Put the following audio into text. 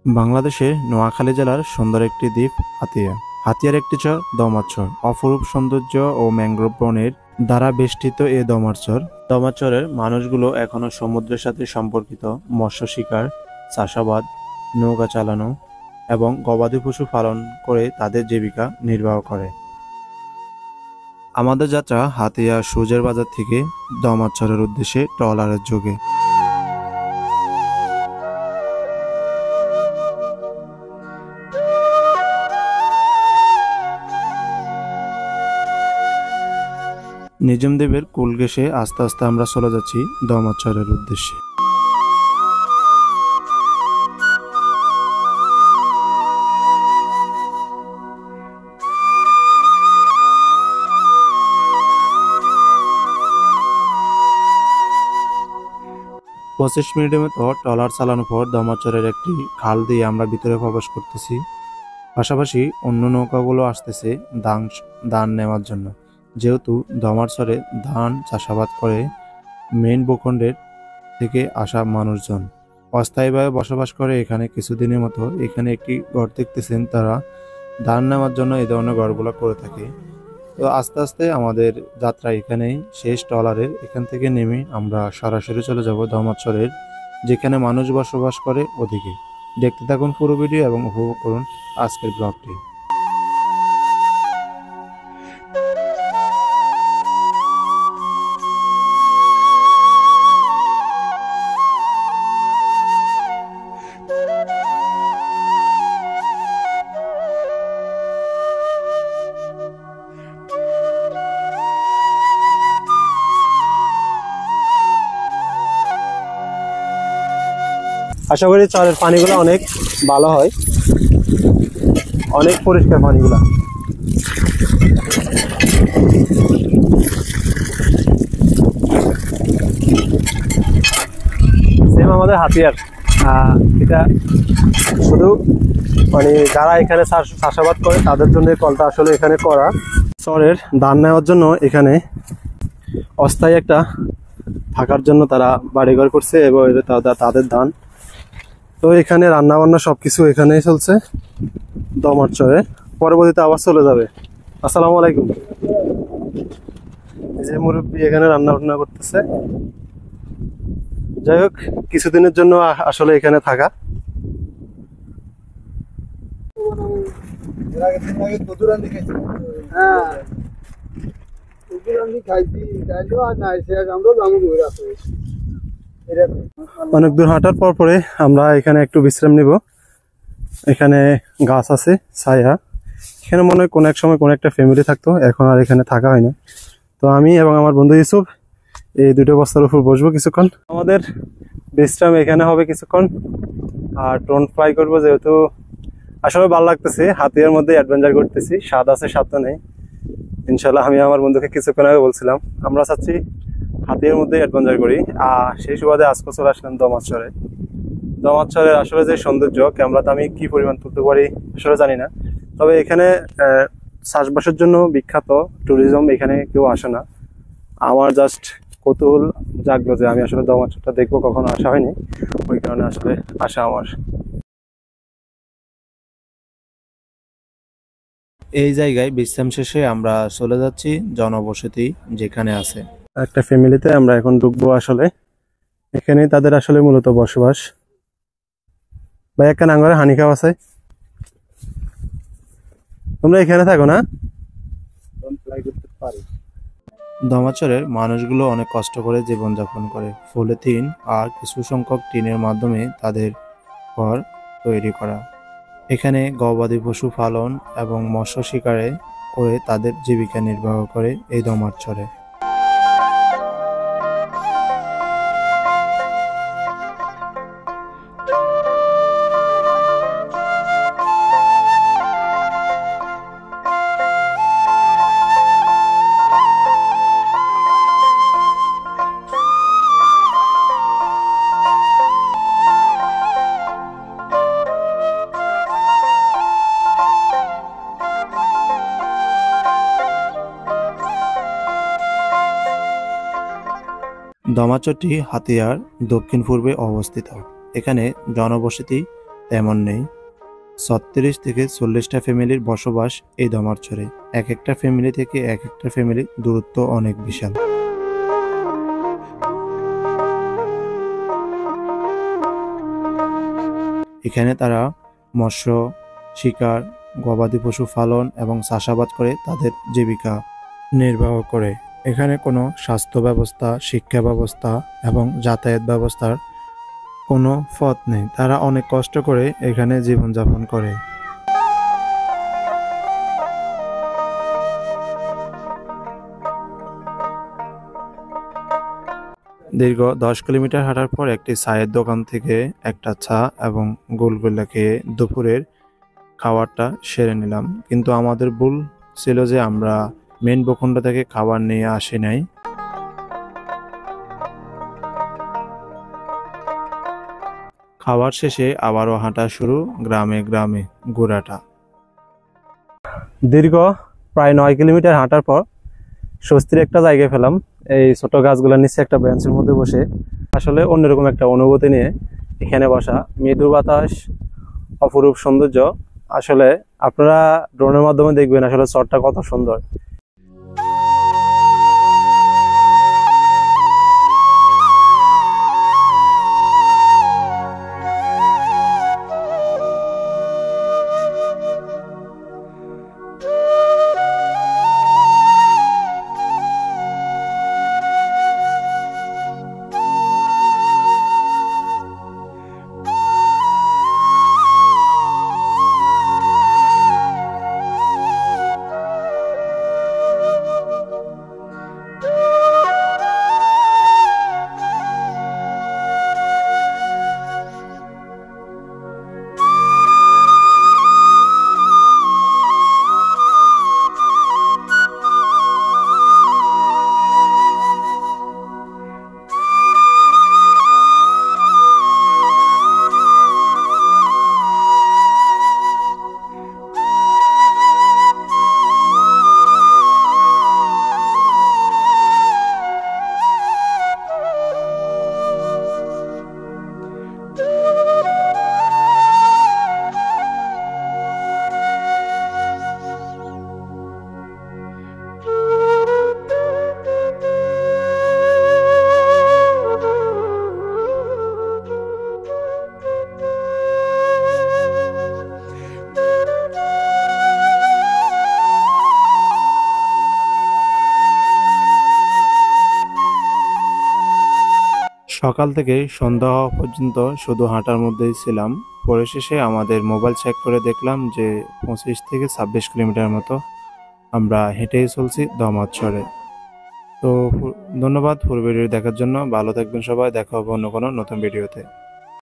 বাংলাদেশের নোয়াখালী জেলার সুন্দর একটি দ্বীপ হাতিয়া। হাতিয়ার একটি চর দমাচর। অপরূপ সৌন্দর্য ও ম্যানগ্রোভ বনের দ্বারা বেষ্টিত এ দমাচর। দমাচরের মানুষগুলো এখনো সমুদ্রের সাথে সম্পর্কিত। মৎস্য শিকার, চাষাবাদ, নৌকা চালানো এবং গবাদি পশু পালন করে তাদের জীবিকা নির্বাহ করে। আমাদের যাত্রা হাতিয়া সুজের বাজার থেকে দমাচরের উদ্দেশ্যে ট্রলারের যোগে। নিজম দ্বীপের কুল ঘেঁষে আস্তে আস্তে আমরা চলে যাচ্ছি দমাচরের উদ্দেশ্যে। পঁচিশ মিনিটের মতো ট্রলার চালানোর পর দমাচরের একটি খাল দিয়ে আমরা ভিতরে প্রবেশ করতেছি। পাশাপাশি অন্য নৌকাগুলো আসতেছে ধান নেওয়ার জন্য, যেহেতু দমাচরে ধান চাষাবাদ করে মেইন ভূখণ্ডের থেকে আসা মানুষজন অস্থায়ীভাবে বসবাস করে এখানে কিছুদিনের মতো। এখানে একটি ঘর দেখতেছেন, তারা ধান নেওয়ার জন্য এই ধরনের ঘরগুলো করে থাকে। তো আস্তে আস্তে আমাদের যাত্রা এখানেই শেষ ট্রলারের। এখান থেকে নেমে আমরা সরাসরি চলে যাব দমাচরের যেখানে মানুষ বসবাস করে ওদিকে। দেখতে থাকুন পুরো ভিডিও এবং উপভোগ করুন আজকের ব্লগটি। আশা করি চরের পানিগুলো অনেক ভালো হয়, অনেক পরিষ্কার পানিগুলো। সেম আমাদের হাতিয়ার। এটা শুধু মানে যারা এখানে চাষাবাদ করে তাদের জন্য কলটা আসলে এখানে করা। চরের ধান নেওয়ার জন্য এখানে অস্থায়ী একটা থাকার জন্য তারা বাড়িঘর করছে এবং তাদের ধান। তো এখানে রান্না বান্না সবকিছু এখানেই চলছে দমাচরে। পরবর্তীতে আবার চলে যাবে। আসসালামু আলাইকুম। এই যে মুরব্বী এখানে রান্না বান্না করতেছে। যাই হোক, কিছুদিনের জন্য আসলে এখানে থাকা। অনেক দূর হাঁটার পর পরে আমরা এখানে একটু বিশ্রাম নিব। এখানে গাছ আছে, ছায়া। এখানে মনে হয় কোনো এক সময় কোনো একটা ফ্যামিলি থাকতো, এখন আর এখানে থাকা হয় না। তো আমি এবং আমার বন্ধু ইউসুফ এই দুটো বস্তার উপর বসবো কিছুক্ষণ। আমাদের বিশ্রাম এখানে হবে কিছুক্ষণ। আর ড্রোন ফ্লাই করবো, যেহেতু আসলে ভালো লাগতেছে। হাতিয়ার মধ্যে অ্যাডভেঞ্চার করতেছি, স্বাদ আছে স্বাদ তো নেই। ইনশাল্লাহ আমি আমার বন্ধুকে কিছুক্ষণ আগে বলছিলাম আমরা চাচ্ছি হাতিয়ার মধ্যে অ্যাডভেঞ্চার করি। সেই সুবাদে আজকে চলে আসলাম দমাচরে। দমাচরের আসলে যে সৌন্দর্য, ক্যামেরাতে আমি কি পরিমাণ তুলতে পারি আসলে জানি না। তবে এখানে চাষবাসের জন্য বিখ্যাত, ট্যুরিজম, এখানে কেউ আসে না। আমার জাস্ট কৌতূহল জাগলো যে আমি আসলে দমাচরটা দেখবো, কখনো আসা হয়নি, ওই কারণে আসলে আসা আমার। এই জায়গায় বিশ্রাম শেষে আমরা চলে যাচ্ছি জনবসতি যেখানে আছে। একটা ফ্যামিলিতে আমরা এখন ঢুকবো। আসলে এখানে তাদের আসলে মূলত বসবাস। ভাই একটা নাঙ্গরে হানি খাওয়া আছে, তোমরা এখানে থাকো না? দমাচরের মানুষগুলো অনেক কষ্ট করে জীবনযাপন করে। পলিথিন আর কিছু সংখ্যক টিনের মাধ্যমে তাদের ঘর তৈরি করা। এখানে গবাদি পশু পালন এবং মৎস্য শিকারে করে তাদের জীবিকা নির্বাহ করে এই দমাচরে। দমাচরটি হাতিয়ার দক্ষিণ পূর্বে অবস্থিত। এখানে জনবসতি তেমন নেই। 36 থেকে 40টা ফ্যামিলির বসবাস এই দমারচরে। এক একটা ফ্যামিলি থেকে এক একটা ফ্যামিলির দূরত্ব অনেক বিশাল। এখানে তারা মৎস্য শিকার, গবাদি পশু পালন এবং চাষাবাদ করে তাদের জীবিকা নির্বাহ করে। এখানে কোনো স্বাস্থ্য ব্যবস্থা, শিক্ষা ব্যবস্থা এবং যাতায়াত ব্যবস্থার কোনো পথ নেই। তারা অনেক কষ্ট করে এখানে জীবনযাপন করে। দীর্ঘ 10 কিলোমিটার হাঁটার পর একটি চায়ের দোকান থেকে একটা চা এবং গোলগোলা খেয়ে দুপুরের খাবারটা সেরে নিলাম। কিন্তু আমাদের ভুল ছিল যে আমরা মেন ভূখণ্ড থেকে খাবার নিয়ে আসি নাই। খাবার শেষে আবারও হাঁটা শুরু গ্রামে গ্রামে ঘোরাটা। দীর্ঘ প্রায় 9 কিলোমিটার হাঁটার পর স্বস্তির একটা জায়গায় পেলাম। এই ছোট গাছগুলোর নিচে একটা বেঞ্চের মধ্যে বসে আসলে অন্যরকম একটা অনুভূতি নিয়ে এখানে বসা। মৃদু বাতাস, অপরূপ সৌন্দর্য। আসলে আপনারা ড্রোনের মাধ্যমে দেখবেন আসলে চরটা কত সুন্দর। সকাল থেকে সন্ধ্যা হওয়া পর্যন্ত শুধু হাঁটার মধ্যেই ছিলাম। পরিশেষে আমাদের মোবাইল চেক করে দেখলাম যে 25 থেকে 26 কিলোমিটার মতো আমরা হেঁটেই চলছি দমাচরে। তো ধন্যবাদ পুরো ভিডিও দেখার জন্য। ভালো থাকবেন সবাই। দেখা হবে অন্য কোনো নতুন ভিডিওতে।